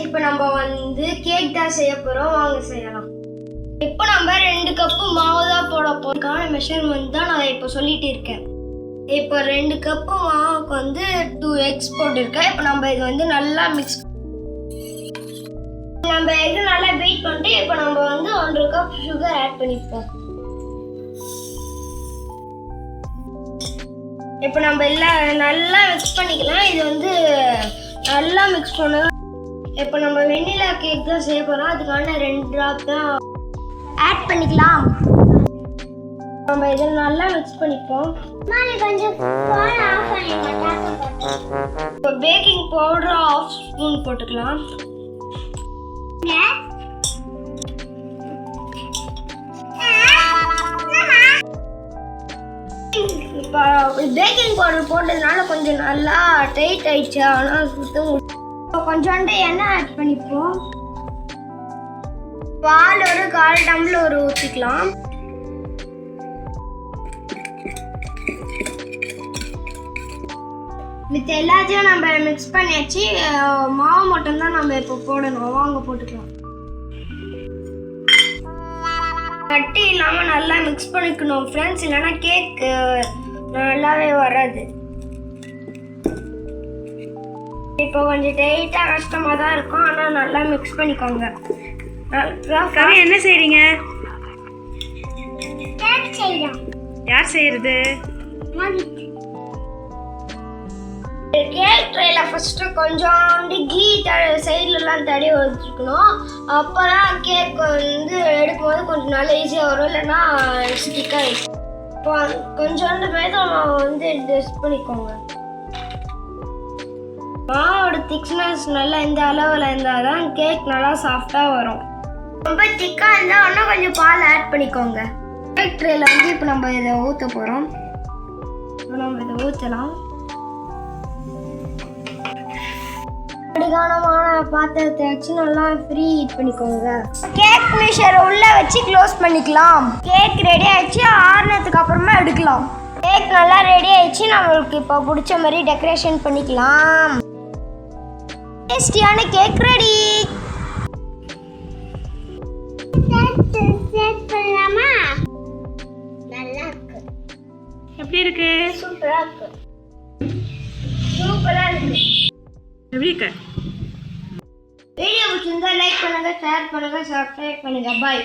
இப்போ நம்ம கேக் தான் செய்ய போறோம், வாங்க செய்யலாம். இப்போ நம்ம 2 கப்பு மாவு தான் போட போறதுக்கான மெஷர்மெண்ட் தான் நான் இப்போ சொல்லிட்டு இருக்கேன். இப்போ 2 கப்பு மாவுக்கு 2 எக்ஸ் போட்டிருக்கேன். இப்போ நம்ம இது நல்லா மிக்ஸ் நம்ம எது நல்லா பீட் பண்ணிட்டு இப்போ நம்ம 1 கப் சுகர் ஆட் பண்ணிப்போம். இப்போ நம்ம எல்லாம் நல்லா மிக்ஸ் பண்ணிக்கலாம். இது நல்லா மிக்ஸ் பண்ண. இப்போ நம்ம வெண்ணிலா கேக் தான் செய்ய போறோம், அதுக்கான 2 டிராப் தான் ஆட் பண்ணிக்கலாம். நம்ம இதை நல்லா மிக்ஸ் பண்ணிப்போம். இப்போ பேக்கிங் பவுடர் 1/2 ஸ்பூன் போட்டுக்கலாம். இப்போ பேக்கிங் பவுடர் போட்டதுனால கொஞ்சம் நல்லா டைட் ஆயிடுச்சு. ஆனால் சுத்தம் கொஞ்சோண்டு எண்ணெய் ஆட் பண்ணிப்போம். பால் 1/4 டம்ளர் ஊற்றிக்கலாம். மித்த எல்லாத்தையும் நம்ம மிக்ஸ் பண்ணியாச்சு. மாவு மட்டும்தான் நம்ம இப்போ போடணும், வாங்க போட்டுக்கலாம். கட்டி இல்லாமல் நல்லா மிக்ஸ் பண்ணிக்கணும் ஃப்ரெண்ட்ஸ், இல்லைன்னா கேக் நல்லாவே வராது. இப்போ கொஞ்சம் டைட்டாக கஷ்டமாக தான் இருக்கும், ஆனால் நல்லா மிக்ஸ் பண்ணிக்கோங்க. கவி என்ன செய்றீங்க? கேக் செய்யலாம். யார் செய்யறது? கேக் ட்ரேல ஃபர்ஸ்ட் கொஞ்சோண்டு கீ சைட்லலாம் தடவி வச்சுக்கணும். அப்போதான் கேக் எடுக்கும்போது கொஞ்சம் நல்லா ஈஸியாக வரும், இல்லைன்னா ஸ்டிக்காக இருக்கும். இப்போ கொஞ்சோண்டு மேதம் டெஸ்ட் பண்ணிக்கோங்க. மாவோட திக்னஸ் நல்லா இந்த அளவில் இருந்தால் தான் கேக் நல்லா சாஃப்டாக வரும். ரொம்ப திக்காக இருந்தால் இன்னும் கொஞ்சம் பால் ஆட் பண்ணிக்கோங்க. கேக் ட்ரேல இப்போ நம்ம இதை ஊற்ற போகிறோம். இப்போ நம்ம இதை ஊற்றலாம். கடிகாரமான பாத்திரத்தை வச்சு நல்லா ஃப்ரீ ஹீட் பண்ணிக்கோங்க. கேக் மிஷரை உள்ள வச்சு க்ளோஸ் பண்ணிக்கலாம். கேக் ரெடி ஆயிடுச்சு, ஆறுனதுக்கு அப்புறமா எடுக்கலாம். கேக் நல்லா ரெடி ஆயிடுச்சு. நம்மளுக்கு இப்போ பிடிச்ச மாதிரி டெக்கரேஷன் பண்ணிக்கலாம். டேஸ்டியான கேக் ரெடி. நல்லா இருக்கு. எப்படி இருக்கு? சூப்பரா இருக்கு. சூப்பரா இருக்கு. எப்படி இருக்கு? வீடியோ பிடிச்சிருந்தா லைக் பண்ணுங்க, ஷேர் பண்ணுங்க, சப்ஸ்கிரைப் பண்ணுங்க. பாய்.